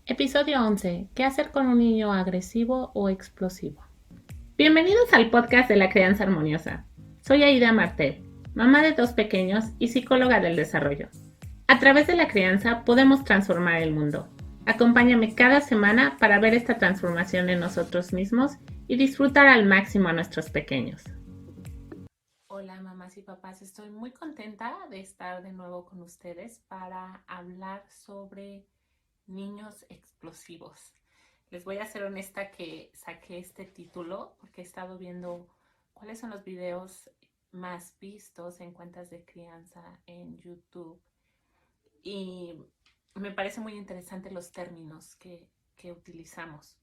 Episodio 11. ¿Qué hacer con un niño agresivo o explosivo? Bienvenidos al podcast de la crianza armoniosa. Soy Aida Martel, mamá de 2 pequeños y psicóloga del desarrollo. A través de la crianza podemos transformar el mundo. Acompáñame cada semana para ver esta transformación en nosotros mismos y disfrutar al máximo a nuestros pequeños. Hola mamás y papás, estoy muy contenta de estar de nuevo con ustedes para hablar sobre niños explosivos. Les voy a ser honesta que saqué este título porque he estado viendo cuáles son los videos más vistos en cuentas de crianza en YouTube y me parece muy interesante los términos que utilizamos.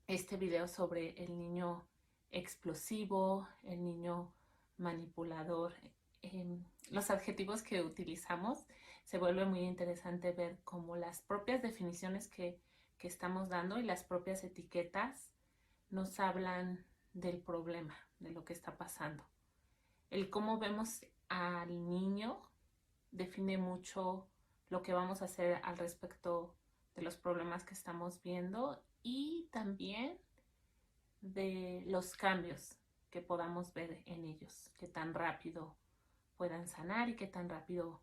Este video sobre el niño explosivo, el niño manipulador, los adjetivos que utilizamos, se vuelve muy interesante ver cómo las propias definiciones que estamos dando y las propias etiquetas nos hablan del problema, de lo que está pasando. El cómo vemos al niño define mucho lo que vamos a hacer al respecto de los problemas que estamos viendo y también de los cambios que podamos ver en ellos, que tan rápido puedan sanar y que tan rápido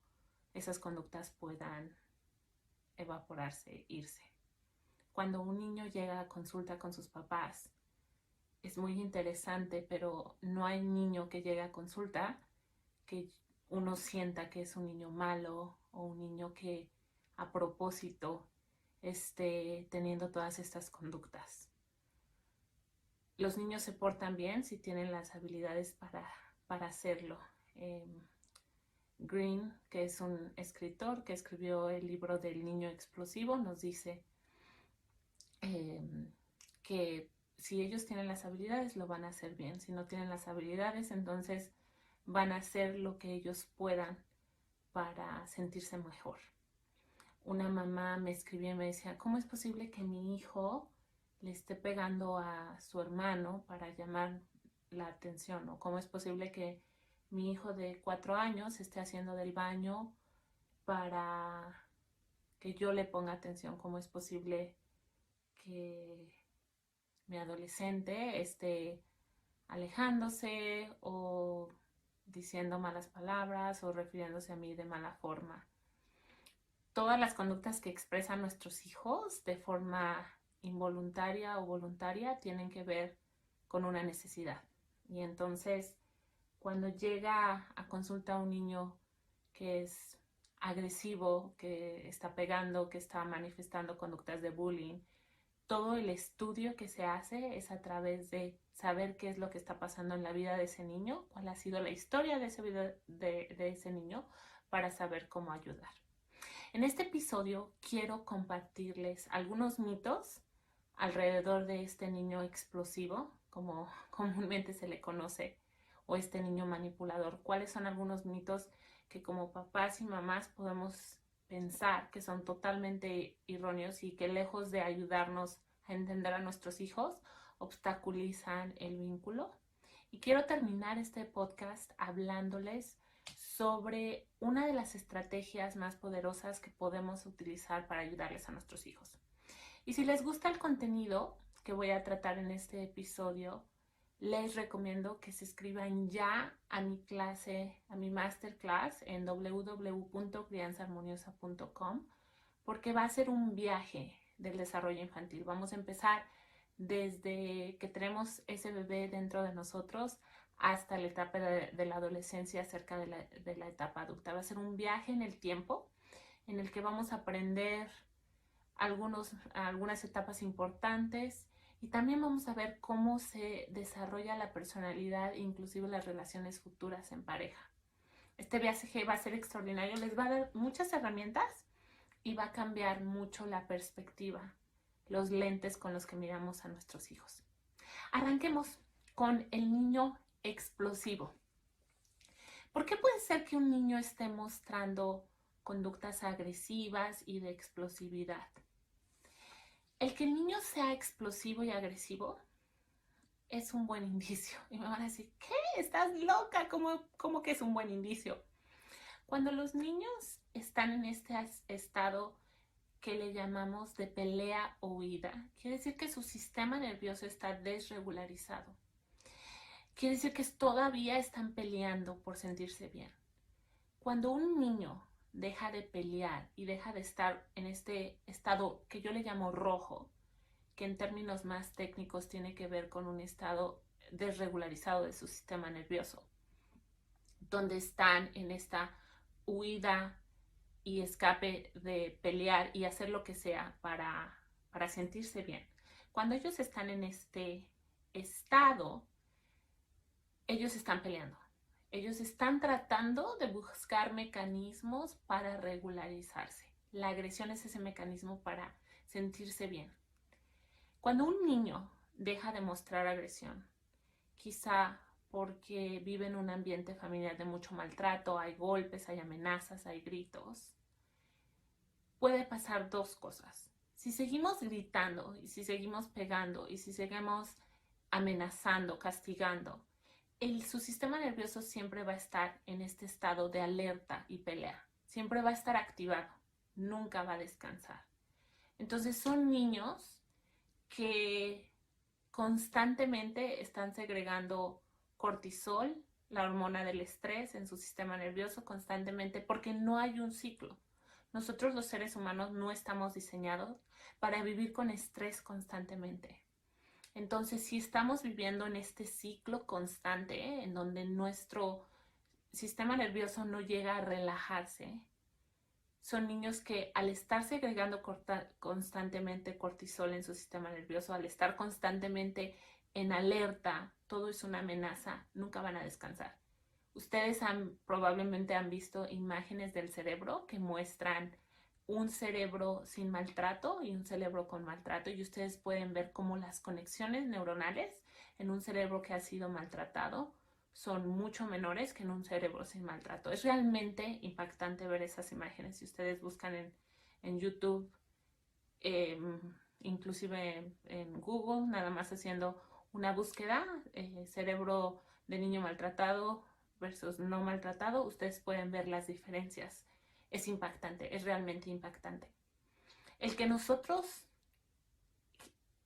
esas conductas puedan evaporarse, irse. Cuando un niño llega a consulta con sus papás, es muy interesante, pero no hay niño que llegue a consulta que uno sienta que es un niño malo o un niño que a propósito esté teniendo todas estas conductas. Los niños se portan bien si tienen las habilidades para hacerlo. Green, que es un escritor que escribió el libro del niño explosivo, nos dice que si ellos tienen las habilidades, lo van a hacer bien. Si no tienen las habilidades, entonces van a hacer lo que ellos puedan para sentirse mejor. Una mamá me escribió y me decía, ¿cómo es posible que mi hijo le esté pegando a su hermano para llamar la atención? ¿O cómo es posible que mi hijo de 4 años esté haciendo del baño para que yo le ponga atención? ¿Cómo es posible que mi adolescente esté alejándose o diciendo malas palabras o refiriéndose a mí de mala forma? Todas las conductas que expresan nuestros hijos de forma involuntaria o voluntaria tienen que ver con una necesidad. Y entonces, cuando llega a consulta un niño que es agresivo, que está pegando, que está manifestando conductas de bullying, todo el estudio que se hace es a través de saber qué es lo que está pasando en la vida de ese niño, cuál ha sido la historia de ese niño, para saber cómo ayudar. En este episodio quiero compartirles algunos mitos alrededor de este niño explosivo, como comúnmente se le conoce, o este niño manipulador. ¿Cuáles son algunos mitos que como papás y mamás podemos pensar que son totalmente erróneos y que lejos de ayudarnos a entender a nuestros hijos, obstaculizan el vínculo? Y quiero terminar este podcast hablándoles sobre una de las estrategias más poderosas que podemos utilizar para ayudarles a nuestros hijos. Y si les gusta el contenido que voy a tratar en este episodio, les recomiendo que se inscriban ya a mi clase, a mi masterclass en www.crianzaharmoniosa.com, porque va a ser un viaje del desarrollo infantil. Vamos a empezar desde que tenemos ese bebé dentro de nosotros hasta la etapa de la adolescencia, cerca de la etapa adulta. Va a ser un viaje en el tiempo en el que vamos a aprender algunas etapas importantes y también vamos a ver cómo se desarrolla la personalidad, inclusive las relaciones futuras en pareja. Este viaje va a ser extraordinario, les va a dar muchas herramientas y va a cambiar mucho la perspectiva, los lentes con los que miramos a nuestros hijos. Arranquemos con el niño explosivo. ¿Por qué puede ser que un niño esté mostrando conductas agresivas y de explosividad? El que el niño sea explosivo y agresivo es un buen indicio. Y me van a decir, ¿qué? ¿Estás loca? ¿Cómo que es un buen indicio? Cuando los niños están en este estado que le llamamos de pelea o huida. Quiere decir que su sistema nervioso está desregularizado. Quiere decir que todavía están peleando por sentirse bien. Cuando un niño deja de pelear y deja de estar en este estado que yo le llamo rojo, que en términos más técnicos tiene que ver con un estado desregularizado de su sistema nervioso, donde están en esta huida y escape de pelear y hacer lo que sea para sentirse bien. Cuando ellos están en este estado, ellos están peleando. Ellos están tratando de buscar mecanismos para regularizarse. La agresión es ese mecanismo para sentirse bien. Cuando un niño deja de mostrar agresión, quizá porque vive en un ambiente familiar de mucho maltrato, hay golpes, hay amenazas, hay gritos, puede pasar dos cosas. Si seguimos gritando y si seguimos pegando y si seguimos amenazando, castigando, su sistema nervioso siempre va a estar en este estado de alerta y pelea. Siempre va a estar activado, nunca va a descansar. Entonces son niños que constantemente están segregando cortisol, la hormona del estrés, en su sistema nervioso constantemente porque no hay un ciclo. Nosotros los seres humanos no estamos diseñados para vivir con estrés constantemente. Entonces, si estamos viviendo en este ciclo constante, en donde nuestro sistema nervioso no llega a relajarse, son niños que al estar segregando constantemente cortisol en su sistema nervioso, al estar constantemente en alerta, todo es una amenaza, nunca van a descansar. Ustedes probablemente han visto imágenes del cerebro que muestran un cerebro sin maltrato y un cerebro con maltrato, y ustedes pueden ver cómo las conexiones neuronales en un cerebro que ha sido maltratado son mucho menores que en un cerebro sin maltrato. Es realmente impactante ver esas imágenes. Si ustedes buscan en YouTube, inclusive en Google, nada más haciendo una búsqueda, cerebro de niño maltratado versus no maltratado, ustedes pueden ver las diferencias. Es impactante, es realmente impactante. El que nosotros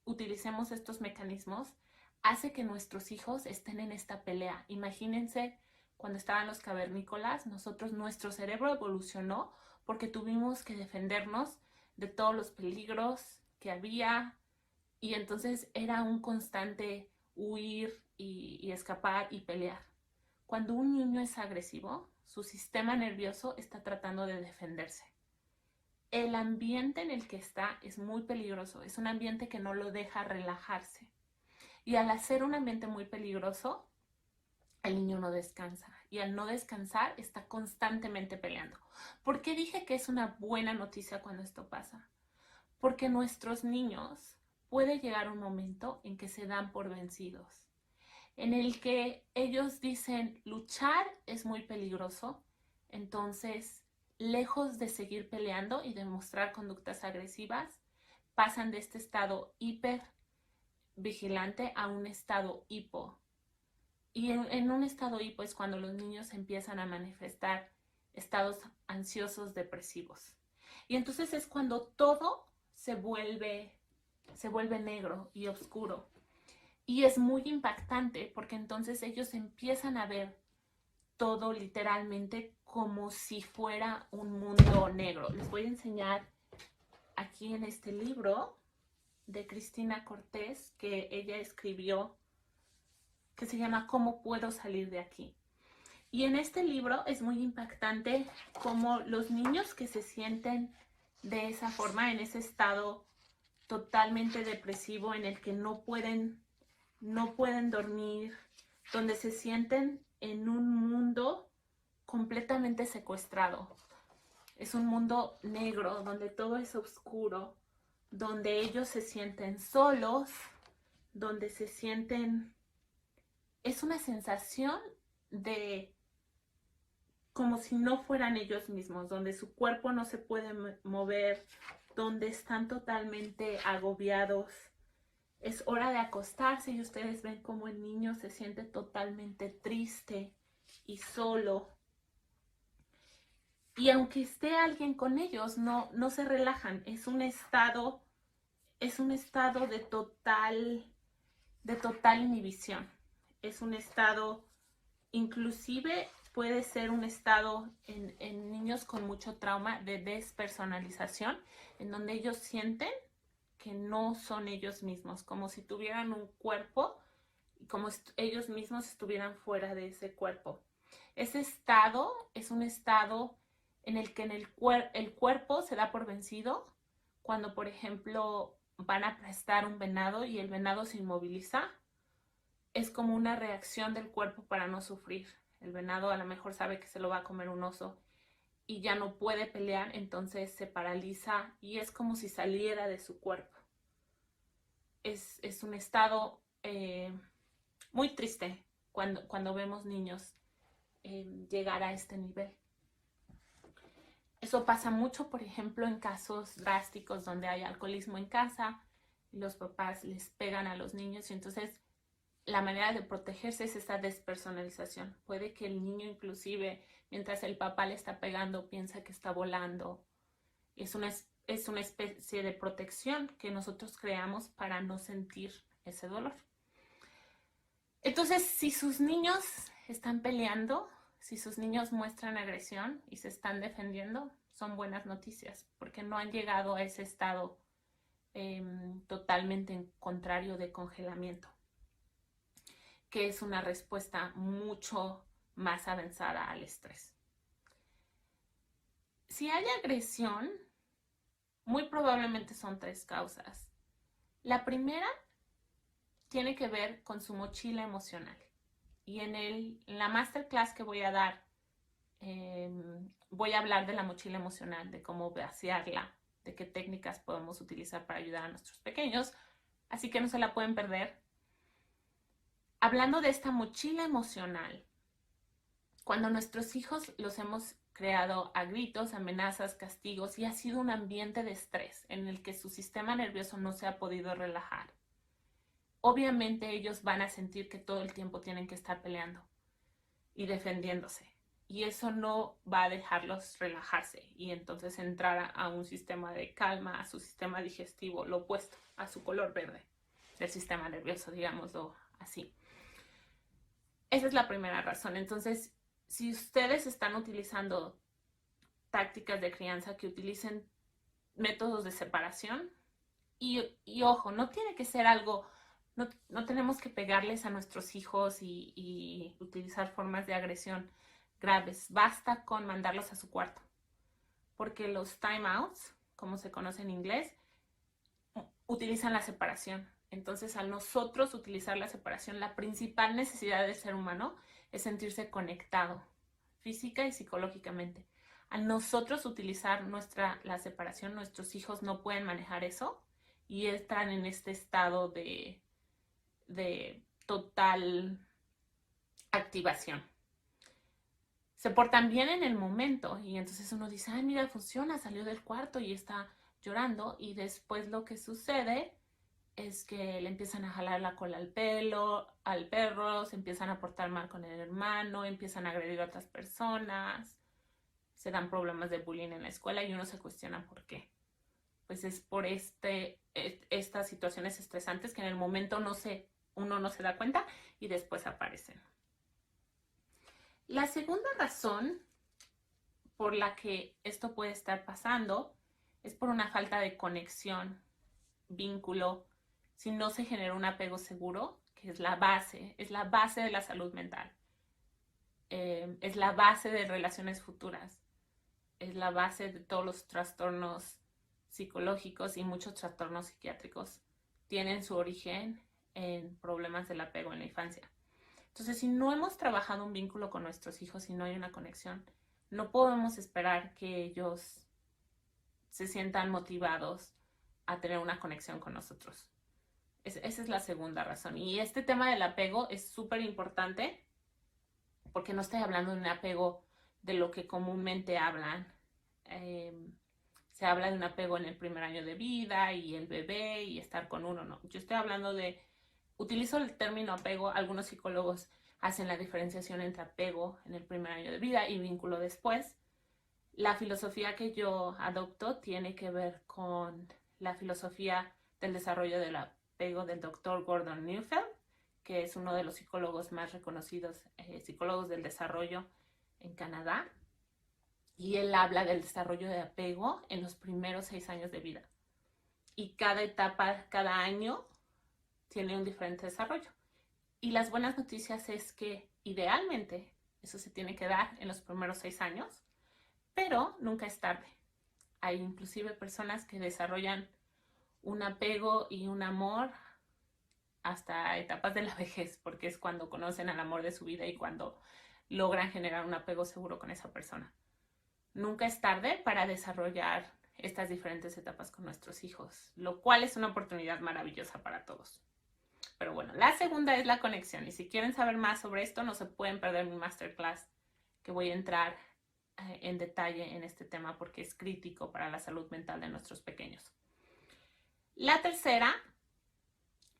utilicemos estos mecanismos hace que nuestros hijos estén en esta pelea. Imagínense cuando estaban los cavernícolas, nuestro cerebro evolucionó porque tuvimos que defendernos de todos los peligros que había, y entonces era un constante huir y escapar y pelear. Cuando un niño es agresivo, su sistema nervioso está tratando de defenderse. El ambiente en el que está es muy peligroso, es un ambiente que no lo deja relajarse. Y al hacer un ambiente muy peligroso, el niño no descansa. Y al no descansar, está constantemente peleando. ¿Por qué dije que es una buena noticia cuando esto pasa? Porque nuestros niños puede llegar un momento en que se dan por vencidos, en el que ellos dicen luchar es muy peligroso, entonces lejos de seguir peleando y de mostrar conductas agresivas, pasan de este estado hipervigilante a un estado hipo. Y en un estado hipo es cuando los niños empiezan a manifestar estados ansiosos depresivos. Y entonces es cuando todo se vuelve negro y oscuro. Y es muy impactante porque entonces ellos empiezan a ver todo literalmente como si fuera un mundo negro. Les voy a enseñar aquí en este libro de Cristina Cortés que ella escribió, que se llama ¿Cómo puedo salir de aquí? Y en este libro es muy impactante cómo los niños que se sienten de esa forma, en ese estado totalmente depresivo en el que no pueden dormir, donde se sienten en un mundo completamente secuestrado. Es un mundo negro, donde todo es oscuro, donde ellos se sienten solos, donde se sienten... Es una sensación de como si no fueran ellos mismos, donde su cuerpo no se puede mover, donde están totalmente agobiados. Es hora de acostarse y ustedes ven cómo el niño se siente totalmente triste y solo. Y aunque esté alguien con ellos, no se relajan. Es un estado de total inhibición. Es un estado, inclusive puede ser un estado en niños con mucho trauma de despersonalización, en donde ellos sienten que no son ellos mismos, como si tuvieran un cuerpo y como ellos mismos estuvieran fuera de ese cuerpo. Ese estado es un estado en el que el cuerpo se da por vencido cuando, por ejemplo, van a aplastar un venado y el venado se inmoviliza. Es como una reacción del cuerpo para no sufrir. El venado a lo mejor sabe que se lo va a comer un oso y ya no puede pelear, entonces se paraliza y es como si saliera de su cuerpo. Es un estado muy triste cuando vemos niños llegar a este nivel. Eso pasa mucho, por ejemplo, en casos drásticos donde hay alcoholismo en casa y los papás les pegan a los niños y entonces la manera de protegerse es esta despersonalización. Puede que el niño inclusive, mientras el papá le está pegando, piensa que está volando. Es una especie de protección que nosotros creamos para no sentir ese dolor. Entonces, si sus niños están peleando, si sus niños muestran agresión y se están defendiendo, son buenas noticias, porque no han llegado a ese estado totalmente contrario de congelamiento, que es una respuesta mucho más avanzada al estrés. Si hay agresión, muy probablemente son 3 causas. La primera tiene que ver con su mochila emocional. Y en la masterclass que voy a dar, voy a hablar de la mochila emocional, de cómo vaciarla, de qué técnicas podemos utilizar para ayudar a nuestros pequeños. Así que no se la pueden perder. Hablando de esta mochila emocional, cuando nuestros hijos los hemos creado a gritos, amenazas, castigos y ha sido un ambiente de estrés en el que su sistema nervioso no se ha podido relajar, obviamente ellos van a sentir que todo el tiempo tienen que estar peleando y defendiéndose. Y eso no va a dejarlos relajarse y entonces entrar a un sistema de calma, a su sistema digestivo, lo opuesto, a su color verde del sistema nervioso, digámoslo así. Esa es la primera razón. Entonces, si ustedes están utilizando tácticas de crianza que utilicen métodos de separación, y ojo, no tiene que ser algo, no tenemos que pegarles a nuestros hijos y utilizar formas de agresión graves. Basta con mandarlos a su cuarto. Porque los timeouts, como se conoce en inglés, utilizan la separación. Entonces, al nosotros utilizar la separación, la principal necesidad del ser humano es sentirse conectado, física y psicológicamente. Al nosotros utilizar la separación, nuestros hijos no pueden manejar eso y entran en este estado de total activación. Se portan bien en el momento y entonces uno dice, ay, mira, funciona, salió del cuarto y está llorando y después lo que sucede es que le empiezan a jalar la cola al perro, se empiezan a portar mal con el hermano, empiezan a agredir a otras personas, se dan problemas de bullying en la escuela y uno se cuestiona por qué. Pues es por estas situaciones estresantes que en el momento uno no se da cuenta y después aparecen. La segunda razón por la que esto puede estar pasando es por una falta de conexión, vínculo, si no se genera un apego seguro, que es la base de la salud mental, es la base de relaciones futuras, es la base de todos los trastornos psicológicos y muchos trastornos psiquiátricos tienen su origen en problemas del apego en la infancia. Entonces, si no hemos trabajado un vínculo con nuestros hijos y no hay una conexión, no podemos esperar que ellos se sientan motivados a tener una conexión con nosotros. Esa es la segunda razón. Y este tema del apego es súper importante porque no estoy hablando de un apego de lo que comúnmente hablan. Se habla de un apego en el primer año de vida y el bebé y estar con uno, no. Yo estoy hablando utilizo el término apego, algunos psicólogos hacen la diferenciación entre apego en el primer año de vida y vínculo después. La filosofía que yo adopto tiene que ver con la filosofía del desarrollo del apego del doctor Gordon Neufeld, que es uno de los psicólogos más reconocidos, psicólogos del desarrollo en Canadá. Y él habla del desarrollo de apego en los primeros 6 años de vida. Y cada etapa, cada año, tiene un diferente desarrollo. Y las buenas noticias es que idealmente eso se tiene que dar en los primeros 6 años, pero nunca es tarde. Hay inclusive personas que desarrollan un apego y un amor hasta etapas de la vejez, porque es cuando conocen al amor de su vida y cuando logran generar un apego seguro con esa persona. Nunca es tarde para desarrollar estas diferentes etapas con nuestros hijos, lo cual es una oportunidad maravillosa para todos. Pero bueno, la segunda es la conexión, y si quieren saber más sobre esto, no se pueden perder mi masterclass, que voy a entrar en detalle en este tema porque es crítico para la salud mental de nuestros pequeños. La tercera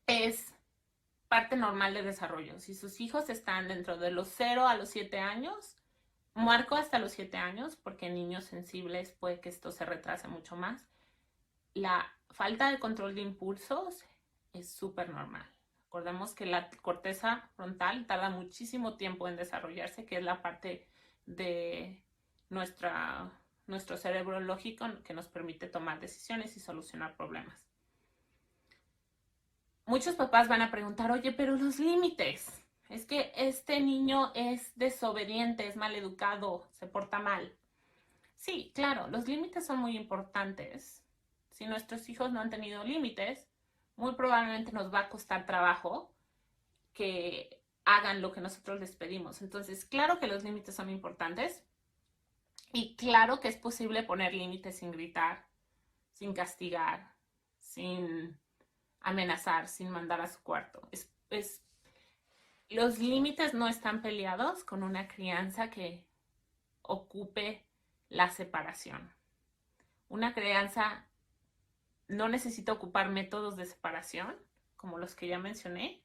es parte normal de desarrollo. Si sus hijos están dentro de los 0 a los 7 años, marco hasta los 7 años porque en niños sensibles puede que esto se retrase mucho más. La falta de control de impulsos es súper normal. Recordemos que la corteza frontal tarda muchísimo tiempo en desarrollarse, que es la parte de nuestro cerebro lógico que nos permite tomar decisiones y solucionar problemas. Muchos papás van a preguntar, oye, pero los límites. Es que este niño es desobediente, es maleducado, se porta mal. Sí, claro, los límites son muy importantes. Si nuestros hijos no han tenido límites, muy probablemente nos va a costar trabajo que hagan lo que nosotros les pedimos. Entonces, claro que los límites son importantes y claro que es posible poner límites sin gritar, sin castigar, sin amenazar, sin mandar a su cuarto. Los límites no están peleados con una crianza que ocupe la separación. Una crianza no necesita ocupar métodos de separación, como los que ya mencioné,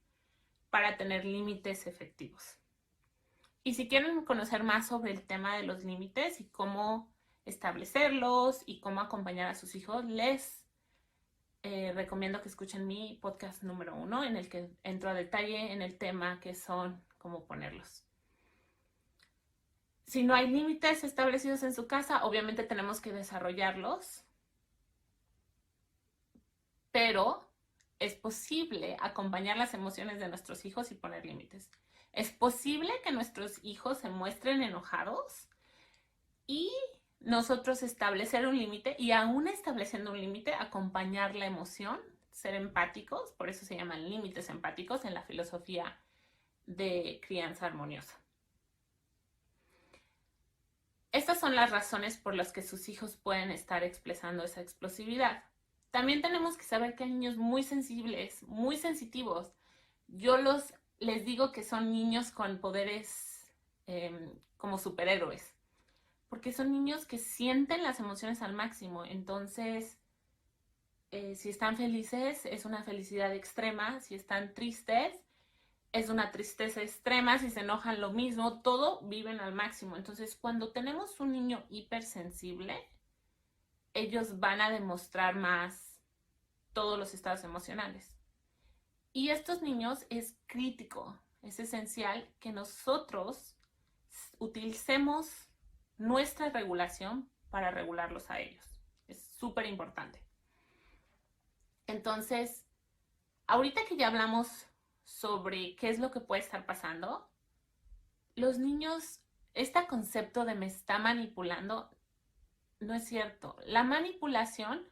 para tener límites efectivos. Y si quieren conocer más sobre el tema de los límites y cómo establecerlos y cómo acompañar a sus hijos, les recomiendo que escuchen mi podcast número 1, en el que entro a detalle en el tema que son cómo ponerlos. Si no hay límites establecidos en su casa, obviamente tenemos que desarrollarlos, pero es posible acompañar las emociones de nuestros hijos y poner límites. Es posible que nuestros hijos se muestren enojados y nosotros establecer un límite, y aún estableciendo un límite, acompañar la emoción, ser empáticos. Por eso se llaman límites empáticos en la filosofía de crianza armoniosa. Estas son las razones por las que sus hijos pueden estar expresando esa explosividad. También tenemos que saber que hay niños muy sensibles, muy sensitivos. Yo les digo que son niños con poderes como superhéroes, porque son niños que sienten las emociones al máximo. Entonces, si están felices, es una felicidad extrema. Si están tristes, es una tristeza extrema. Si se enojan, lo mismo. Todo viven al máximo. Entonces, cuando tenemos un niño hipersensible, ellos van a demostrar más todos los estados emocionales. Y estos niños es crítico, es esencial que nosotros utilicemos nuestra regulación para regularlos a ellos. Es súper importante. Entonces, ahorita que ya hablamos sobre qué es lo que puede estar pasando, los niños, este concepto de me está manipulando, no es cierto. La manipulación,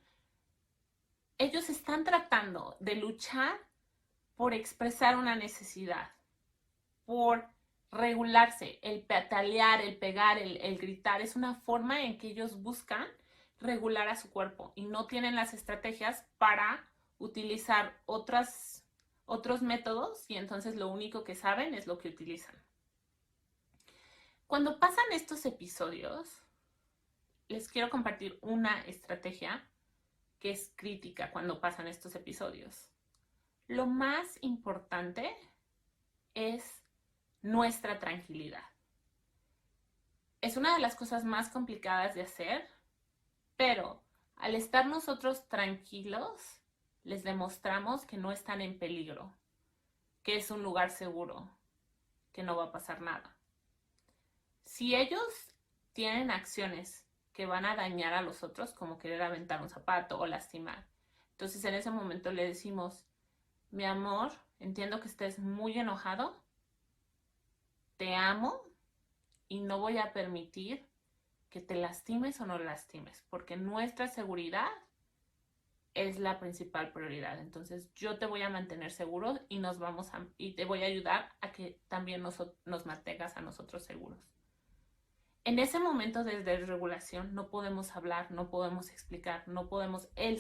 ellos están tratando de luchar por expresar una necesidad, por regularse. El patalear, el pegar, el gritar es una forma en que ellos buscan regular a su cuerpo y no tienen las estrategias para utilizar otros métodos, y entonces lo único que saben es lo que utilizan. Cuando pasan estos episodios, les quiero compartir una estrategia que es crítica cuando pasan estos episodios. Lo más importante es nuestra tranquilidad. Es una de las cosas más complicadas de hacer, pero al estar nosotros tranquilos, les demostramos que no están en peligro, que es un lugar seguro, que no va a pasar nada. Si ellos tienen acciones que van a dañar a los otros, como querer aventar un zapato o lastimar, entonces en ese momento le decimos, mi amor, entiendo que estés muy enojado, te amo y no voy a permitir que te lastimes o no lastimes, porque nuestra seguridad es la principal prioridad. Entonces yo te voy a mantener seguro y te voy a ayudar a que también nos mantengas a nosotros seguros. En ese momento de desregulación no podemos hablar, no podemos explicar,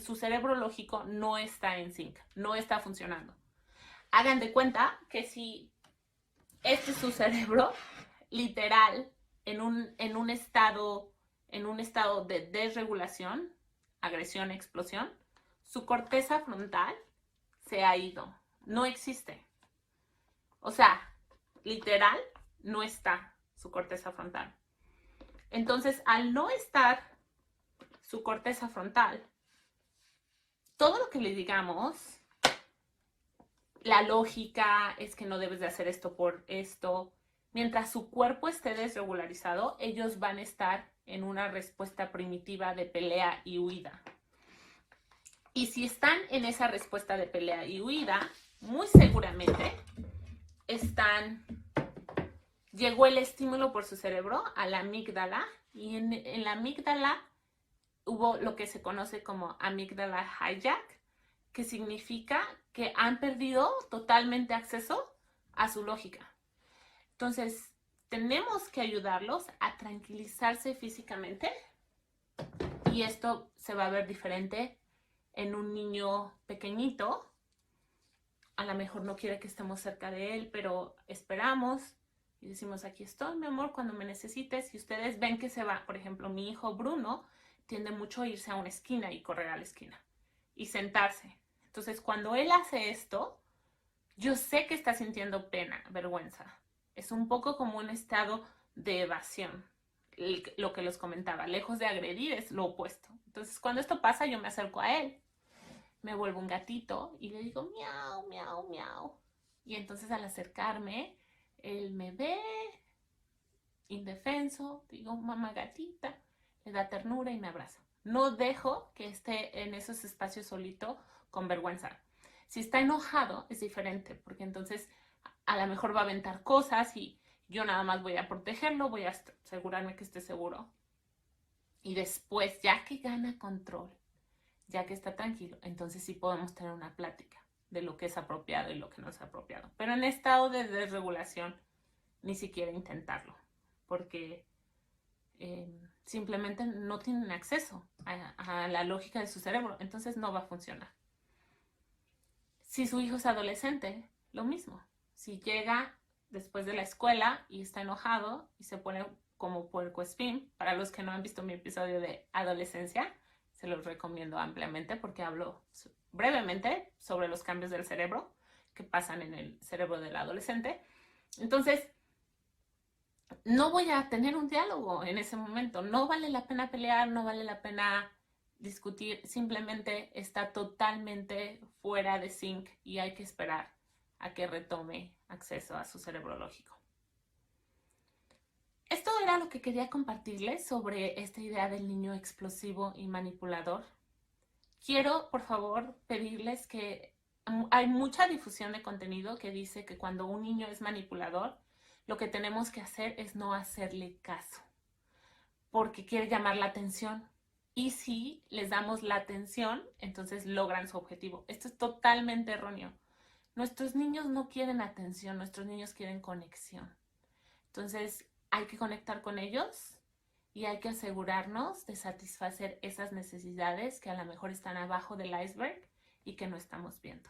su cerebro lógico no está en sync, no está funcionando. Hagan de cuenta que si este es su cerebro, literal, en un estado de desregulación, agresión, explosión, su corteza frontal se ha ido, no existe. O sea, literal, no está su corteza frontal. Entonces, al no estar su corteza frontal, todo lo que le digamos, la lógica es que no debes de hacer esto por esto, mientras su cuerpo esté desregularizado, ellos van a estar en una respuesta primitiva de pelea y huida. Y si están en esa respuesta de pelea y huida, muy seguramente llegó el estímulo por su cerebro a la amígdala, y en la amígdala hubo lo que se conoce como amígdala hijack, que significa que han perdido totalmente acceso a su lógica. Entonces, tenemos que ayudarlos a tranquilizarse físicamente, y esto se va a ver diferente en un niño pequeñito. A lo mejor no quiere que estemos cerca de él, pero esperamos y decimos, aquí estoy, mi amor, cuando me necesites. Y ustedes ven que se va. Por ejemplo, mi hijo Bruno tiende mucho a irse a una esquina y correr a la esquina y sentarse. Entonces, cuando él hace esto, yo sé que está sintiendo pena, vergüenza. Es un poco como un estado de evasión. Lo que les comentaba, lejos de agredir, es lo opuesto. Entonces, cuando esto pasa, yo me acerco a él, me vuelvo un gatito y le digo miau, miau, miau. Y entonces al acercarme, él me ve indefenso, digo mamá gatita, le da ternura y me abraza. No dejo que esté en esos espacios solito con vergüenza. Si está enojado es diferente, porque entonces a lo mejor va a aventar cosas y yo nada más voy a protegerlo, voy a asegurarme que esté seguro. Y después, ya que gana control, ya que está tranquilo, entonces sí podemos tener una plática de lo que es apropiado y lo que no es apropiado. Pero en estado de desregulación, ni siquiera intentarlo, porque simplemente no tienen acceso a la lógica de su cerebro, entonces no va a funcionar. Si su hijo es adolescente, lo mismo. Si llega después de la escuela y está enojado y se pone como puercoespín, para los que no han visto mi episodio de adolescencia, se los recomiendo ampliamente porque hablo brevemente sobre los cambios del cerebro que pasan en el cerebro del adolescente. Entonces, no voy a tener un diálogo en ese momento. No vale la pena pelear, no vale la pena discutir. Simplemente está totalmente fuera de sync y hay que esperar a que retome acceso a su cerebro lógico. Esto era lo que quería compartirles sobre esta idea del niño explosivo y manipulador. Quiero, por favor, pedirles que hay mucha difusión de contenido que dice que cuando un niño es manipulador, lo que tenemos que hacer es no hacerle caso, porque quiere llamar la atención. Y si les damos la atención, entonces logran su objetivo. Esto es totalmente erróneo. Nuestros niños no quieren atención, nuestros niños quieren conexión. Entonces hay que conectar con ellos y hay que asegurarnos de satisfacer esas necesidades que a lo mejor están abajo del iceberg y que no estamos viendo.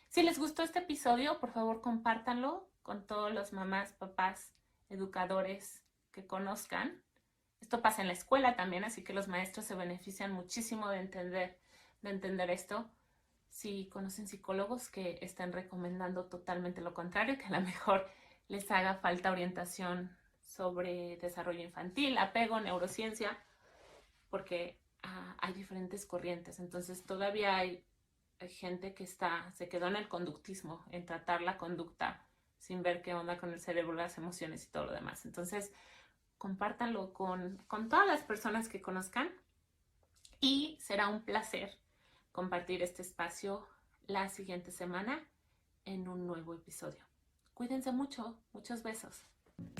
Si les gustó este episodio, por favor compártanlo con todos los mamás, papás, educadores que conozcan. Esto pasa en la escuela también, así que los maestros se benefician muchísimo de entender esto. Si conocen psicólogos que estén recomendando totalmente lo contrario, que a lo mejor les haga falta orientación sobre desarrollo infantil, apego, neurociencia, porque hay diferentes corrientes. Entonces todavía hay gente que se quedó en el conductismo, en tratar la conducta sin ver qué onda con el cerebro, las emociones y todo lo demás. Entonces, compártanlo con todas las personas que conozcan y será un placer compartir este espacio la siguiente semana en un nuevo episodio. Cuídense mucho, muchos besos.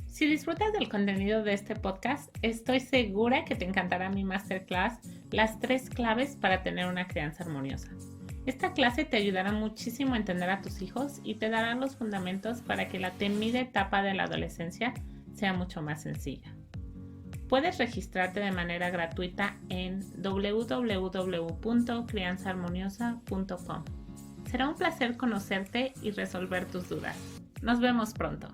Si disfrutas del contenido de este podcast, estoy segura que te encantará mi masterclass, las 3 claves para tener una crianza armoniosa. Esta clase te ayudará muchísimo a entender a tus hijos y te dará los fundamentos para que la temida etapa de la adolescencia sea mucho más sencilla. Puedes registrarte de manera gratuita en www.crianzaharmoniosa.com. Será un placer conocerte y resolver tus dudas. Nos vemos pronto.